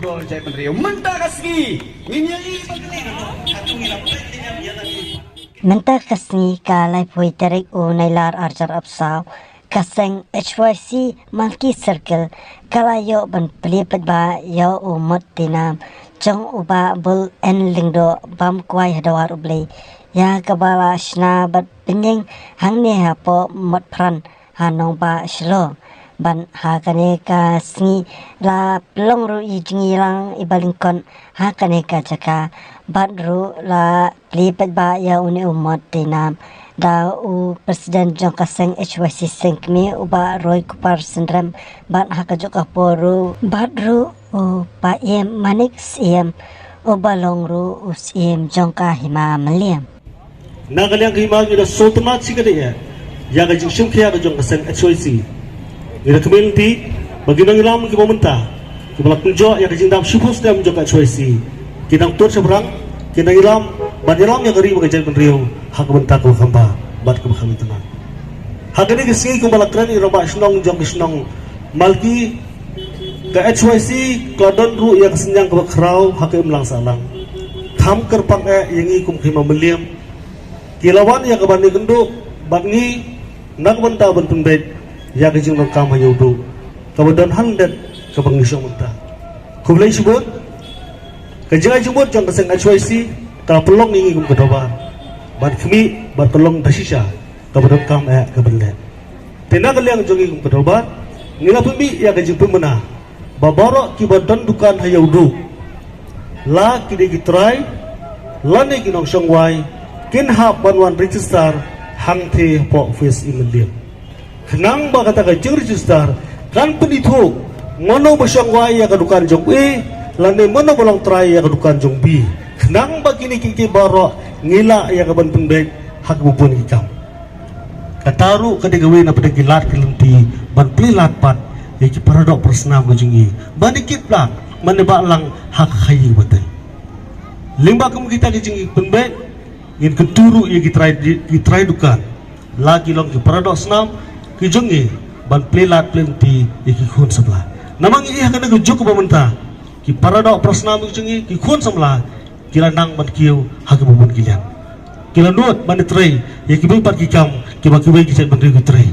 bol jai menteri mentah kasih nginyai Mentah kasih kalai pui terik u nailar arjar absaw kaseng HYC Monkey Circle kalayo ban pelipet ba yo u mot tinam jong uba bul en lingdo bam kwai hadawar ublei ya kabala shna bat pinyeng hangni hapo mot pran hanong ba shlo ban hakane ka singi la plong ru i jingi lang ibalingkon hakane ka jaka bat ru la pelipet ba ya uni umot tinam da u presiden jong kaseng HYC sengkmi uba Roy Kupar Sindram bat hakajuk aporu bat ru u pa em manik siem uba long ru usiem jong ka hima meliam Nagalyang hima gila sultanat sigade ya gajing syumkhiya gajong kaseng HYC ila community bagi nang ilam ki pemerintah ki balak tunjo ya gajing dam syupus dam jong HYC kinang tur seberang kinang ilam ban ilam yang gari bagi jalan riau hak bentak ko kamba bat ko kami tenang hagani gisingi ko balak kran ira ba snong jong snong malki ke HYC kodon ru yang senyang ke krau hak imlang salang tham kerpang yangi kum khima meliam kilawan ya kabani genduk bagni nak benta bentun bet ya kejing nak kam hayudu kabadan handet kabang isong benta kublai subut kejing jumut jong kaseng HYC ka pelong ningi kum kedoba ban kemi ban pelong dasisha kabadan kam kabanlet tindak liang jongi kum kedoba nila pembi ya kejing pemena babaro kibadan dukan hayudu la kide gitrai lane kinong songwai kin hap banwan register hang the po office imendiam kenang ba kata ka jeng register kan penitho mono basang wai ya kadukan jong e lane mono bolong try ya kadukan jong b kenang ba kini kiki baro ngila ya kaban pendek hak bubun ikam kataru kadegawe na pada gilat kelenti ban plilat pat ya ki paradok persnam gajungi banikit lang maneba lang hak khayi batai limba kum kita gajungi pendek in keturu ia kitrai dukan lagi long ki paradox nam ki jongi ban plelat plenti ki khun sebelah namang ia kana gujuk pemerintah ki paradox prasnam ki jongi ki khun sebelah kila nang ban kiu hak bubun kilian kila nuat ban trai ia ki bimpat ki kam ki ba ki bai ki set ban ki trai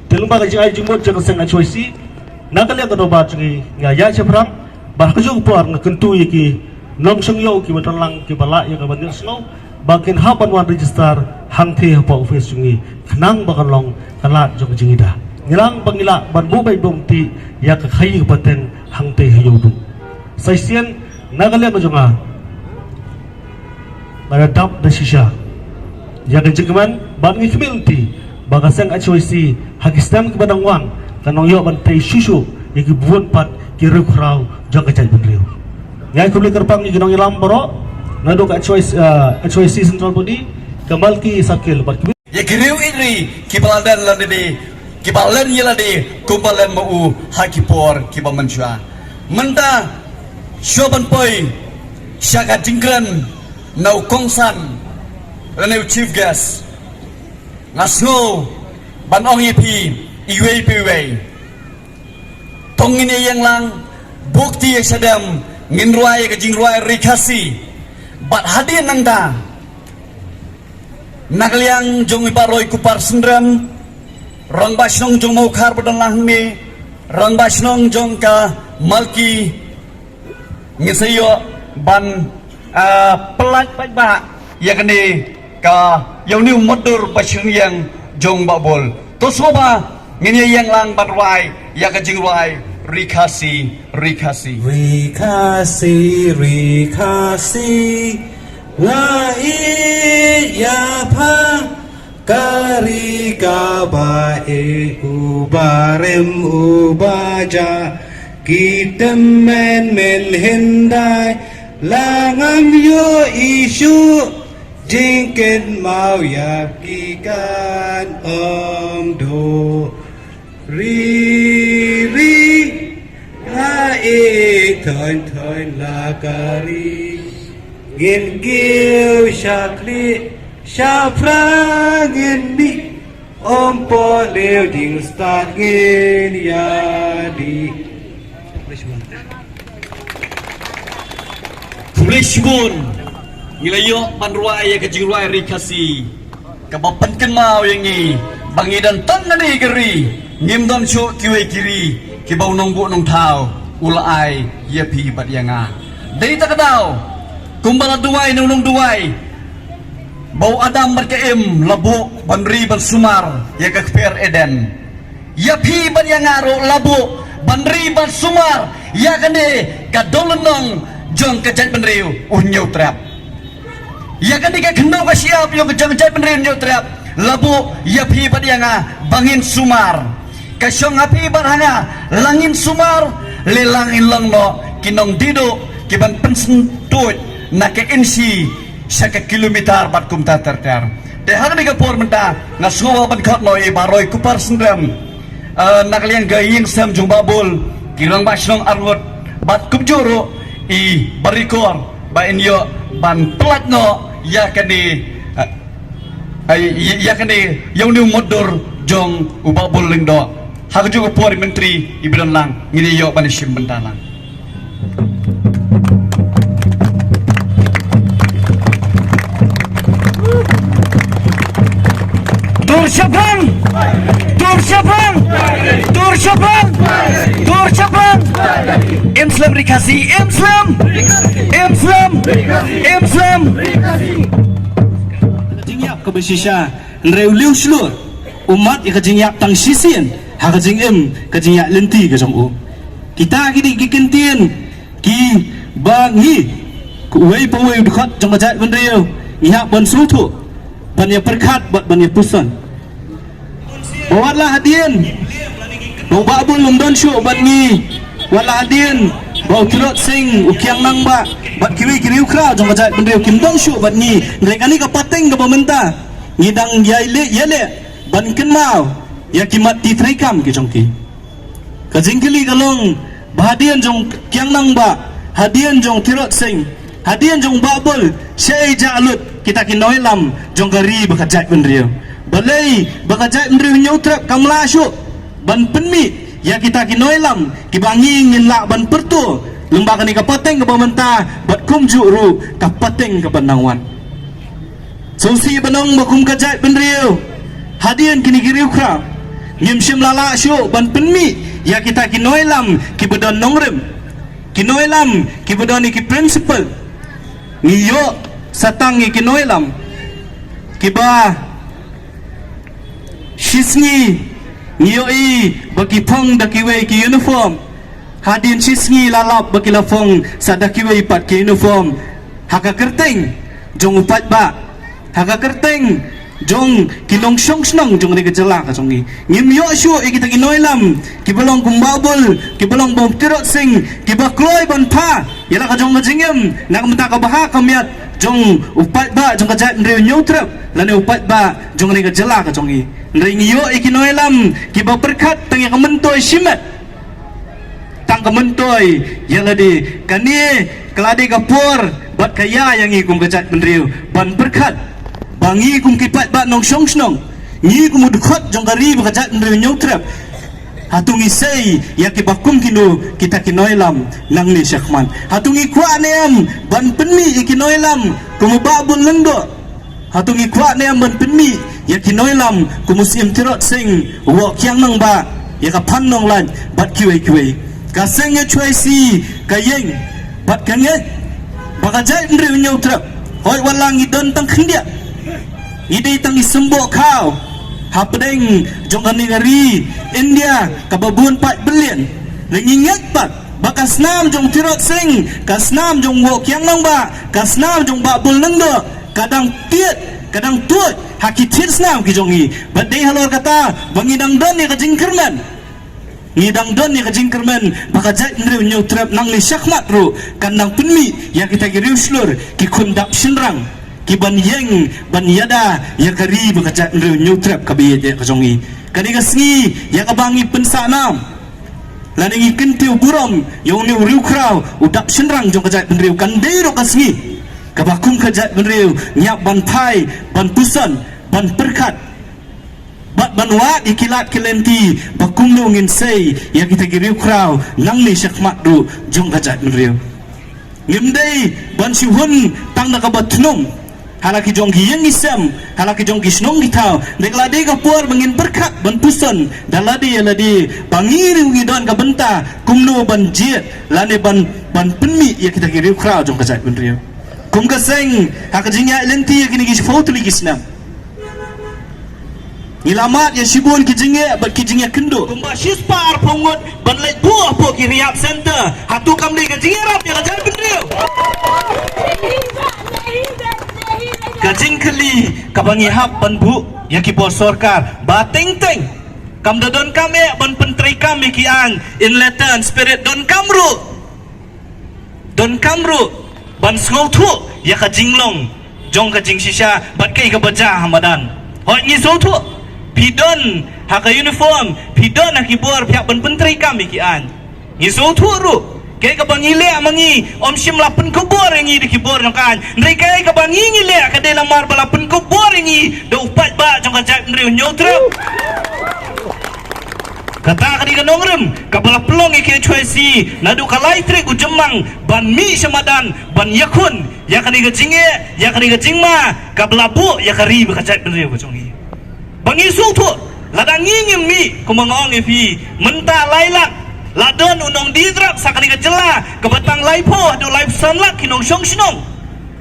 telumba ka jai jumot jang sang HYC nakal ya ka ba jongi ngaya sebrang bah kujuk puar ngakentu ia ki nom seng yo ki ban lang ki bala ya ka ban snow bakin hapan wan register hangti pa office jungi kenang bakan long kalat jong jingida ngilang pangila ban bu bai bom ti ya ka khayi paten hangti hayudu saisian nagalya no jonga bara dap da shisha ya ka jingman ban ngi community bagasang HYC hakistam ke badang wang kanong yo ban tai susu ya ki buon pat ki rukrau jong ka jai benriu ngai kubli kerpang ni ginong ilam baro nadok HYC Central Body kamalki sakil barki ya kiriu ini kibaladan lade kibalan yelade kumbalan mau hakipor kibamansha menta shoban poi syaka jingkran nau kongsan nau chief guest ngasno banong yepi iwei piwei tongine yang lang bukti yang sedam nginruai ke jingruai rikasi bat hadir nangda nagliang jong ibaroy Kupar Sindram rang basnong jong mau khar badang lahmi rang basnong jong ka malki ngisayo ban pelat ba ya kene ka yauni modur basung yang jong babol to soba ngini yang lang barwai ya ka jingwai rikasi lai ya pa kari kaba ubarem ubaja kitemen men hindai langam yo isu jingken mau ya kikan do ri lai thon la kari gin giu shakli shafra gin ni ompo leo ding start gin ya di Kulishbun Ngilayo panruai ke jiruai rikasi Kabapan kenmau yang ni Bangi dan tangani geri Ngimdon syuk kiwe kiri Kibau nongbu nong tau Ulai Yepi bat yanga Dari tak kedau Kumbala duai nung duai Bau Adam berkeim Labu banri bersumar Ya kekper Eden Yepi bat yanga ro labu Banri bersumar Ya kene Kadolenong Jong kejat penriu Unyau trap Ya kene kenau kasiap Yang kejat penriu unyau trap Labu Yepi bat yanga Bangin sumar Kasyong api barhanga Langin sumar Lelangin lang no Kinong dido Kiban pensentut Nake insi Saka kilometer bat kumta terter Dehang ni kapur menta Ngasuwa bankot no Ibaroi kupar sendram Nakaliang gaying sem jung babul Kirang basyong arwot Bat kumjuro I barikor Ba inyo Ban pelat no Ya kani Ya kani Yang ni modur Jong ubabul lingdo Hak juga puari menteri Ibran lang Ngini yo panishim bentalang Tur Syabang Tur Syabang Tur Syabang Tur Syabang Islam rikasi Islam Islam Islam Jingyap ke bersisya Nreu liu seluruh Umat yang kejingyap tang sisian Hak jingem kejinyak lenti ke jong kita kini kikentian ki bangi kuwei pawai dekat jong kajat bendriu nyak ban sutu ban ya perkat buat ban ya pusan bawalah hadian bau babul lomdon syu ban ngi wala hadian bau kirot sing ukiang nang ba bat kiwi kiri ukra jong kajat bendriu kim dong syu ban ngi ngrekani ka pateng ka pementa ngidang yale ban kenmau ya kimat ti traikam ke jongki kajingkili kalong bahadian jong kyang nang ba hadian jong tirot sing hadian jong babul syai jalut kita kinoilam jong gari bakajat bendriu balai bakajat bendriu nyautrap kamlasyu ban penmi ya kita kinoilam kibangi ngilak ban pertu lembaga ni kapateng ke pementa bat kumju ru kapateng ke penangwan susi benong bakum kajat bendriu hadian kini kiri ukra Ngimsim lala syuk ban penmi Ya kita kinoilam Kibedon nongrem Kinoilam Kibedon iki principal Ngiyok Satang kinoilam Kiba Shisngi Ngiyoi Bagi pong dakiwe ki uniform Hadin shisngi lalap bagi lafong Sadakiwe ipat ki uniform Haka kerteng Jong upat ba Haka kerteng jong kinong syong senang jong rega jelak jongi ngim yo syu kita kinoilam kibalong kumbabul kibalong bom tirot sing kiba kloy ban pa yala ka jong ngajingem nak menta ka baha kamiat jong upat ba jong kajat ndre nyutrap lane upat ba jong rega jelak jongi ring yo kinoilam kiba berkat tang yang mentoy simat tang kementoy yala di kani kelade kapur bat kaya yang ikum kajat ndre ban berkat bangi kum kipat bat nong syong snong ngi kum udkhot jong gari bakajat ndre nyutrap hatungi sei ya kibakum kinu kita kinoilam nang ni syakman hatungi kwa neam ban penmi kinoilam kum babul lendo hatungi kwa neam ban penmi ya kinoilam kum musim tirot sing wo kyang nang ba ya ka pan nong lan bat kiwe ka seng ya choi si ka yeng bat kange bakajat ndre nyutrap hoi walang idon tang khindia Ide tangi sembok kau hapdeng jong ngari India kababun 4 billion lengingat pat bakasnam jong tirot sing kasnam jong wok yang nang ba kasnam jong babul nang do kadang tiet kadang tuat hakitit snam ki jongi badai halor kata bangidang don ni kajingkerman ngidang don ni kajingkerman bakajat ndre nyutrap nang li syakmat ru kandang penmi ya kita giriu slur ki kundap shinrang kiban yeng ban yada ya kari bakajat ndre nyutrap kabiye je kajongi kani kasngi ya kabangi pensanam laningi kentiu burom yang ni uriu krau udap shenrang jong kajat ndre kandero kasngi kabakum kajat ndre nyap ban pai ban pusan ban perkat bat banwa ikilat kelenti bakum nungin sei ya kita giriu krau nang ni syakmat ru jong kajat ndre ngimdei ban si hun tang na kabat nung halaki jong ki yang isam halaki jong ki snong ki thau dekladi ka por bangin berkat ban puson daladi ladi bangir ngi don ka benta kumno ban jiet lane ban penmi ya kita ki riu krau jong ka jai bun riu kum ka seng hak jinya lenti ya kini ki fotuli ki snam ilamat ya sibun ki jinge bat ki jinge kendo kumba shispar pongot ban lek buah po ki riap center hatu kam ni ka jinge rap ya ka jai bun riu kajing keli kabangi hap ban bu ya ki bos sorkar ba teng teng kam da don kame ban pentri kami ki an in letter and spirit don kamru ban ngau thu ya ka jinglong jong ka jing shisha bat kai ka baja hamadan hoi ni so thu pidon ha ka uniform pidon ha ki bor pyak ban pentri kami ki an ni so thu ru kay kabangi le amangi om sim lapen ko borengi di kibor nongkan ndai kay kabangi le kade lamar balapen ko borengi do upat ba jong kajak ndriu nyotro kata kadi kanongrem kabala pelong ke choisi nadu kalai tri ujemang ban mi samadan ban yakun ya kadi gajinge ya kadi gajingma kabala bu ya kari kajak ndriu jongi bangi sutu ladangi ngimi kumangong efi menta lailak ladon unong didrak sakali ka jela kebatang laipo adu laip sanlak kinong syong sinong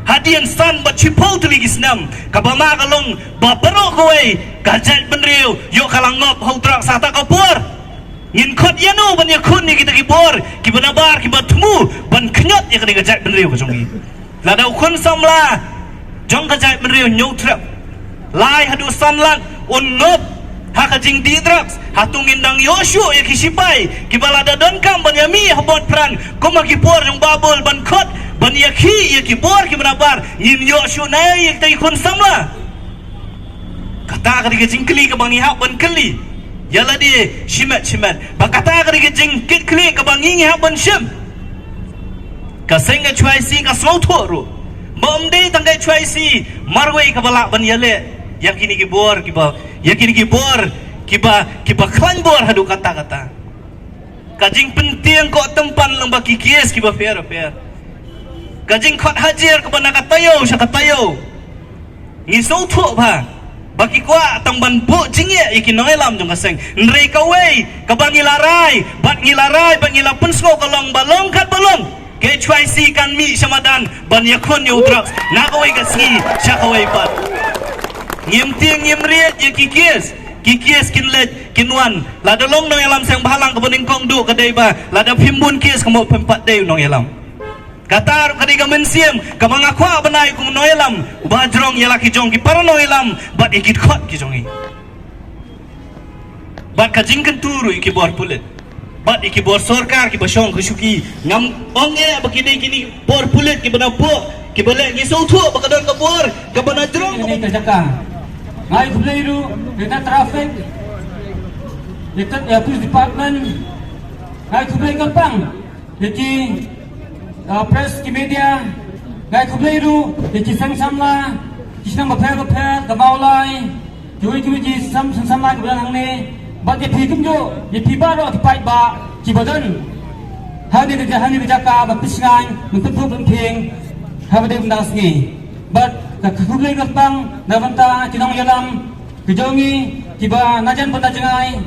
hadian san bat chipau tuli gisnam kabama kalong babaro kowe kajat benriu yo kalang ngop hautrak sata kapur ngin khot yanu ban yakun ni kita kibor kibanabar kibatmu ban knyot ya kali kajat benriu ka jongi ladau kun samla jong kajat benriu nyutrap lai hadu sanlak unop haka jing didraks hatung indang Yoshu ya kisipai kibala dadon kam ban yami habot pran kuma kipor yung babol ban khot ban yakhi ya kibor kibanabar yin Yoshu na ya tay kun samla kata kadi jing kli ka bangi hab ban kli yala di shimat bakata kadi jing kit kli ka bangi hab ban shim ka senga chwaisi ka sautoru bomde tanggai chwaisi marwei ka balak ban yale yakini kibor kiba klan bor hadu kata kajing penting ko tempan lembak kikis kiba fair kajing khot hajar ko bana katayo sa katayo ngisau thu ba baki kwa tangban bu jingye ikinoi lam jong kaseng nrei kawei kabangi larai bat ngilapun sko kolong balong kat balong ke chwaisi kan mi samadan ban yakon yudrak na kawei kasngi sya kawei bat ngimriat ya kikis kinlet kinwan lada long nong yalam sang bahalang kebening kong du kadai ba lada pimbun kis kemo pempat deu nong yalam katar kadai gamen siem kamang akwa banai kum nong yalam bajrong yalaki jong ki para nong yalam bat ikit khot ki jongi bat kajing kenturu iki bor pulet bat iki bor sorkar ki basong kusuki ngam onge bakidai kini bor pulet ki bana po ki bale ngi so thu bakadon ka bor ka bana jrong ini kerjakan ngai kubleiru kita traffic kita police department ngai kublei gampang jadi press ki media ngai kubleiru jadi sang samla kisnang bapel kabaulai jui ji samla kebelang ni bat ye pi kumjo ye pi baro ki pai ba ki badan hani kerjaka bapisngan mentempu penting habade bendasngi bat kublei gampang nabanta kinong yalam kejongi tiba najan benda jengai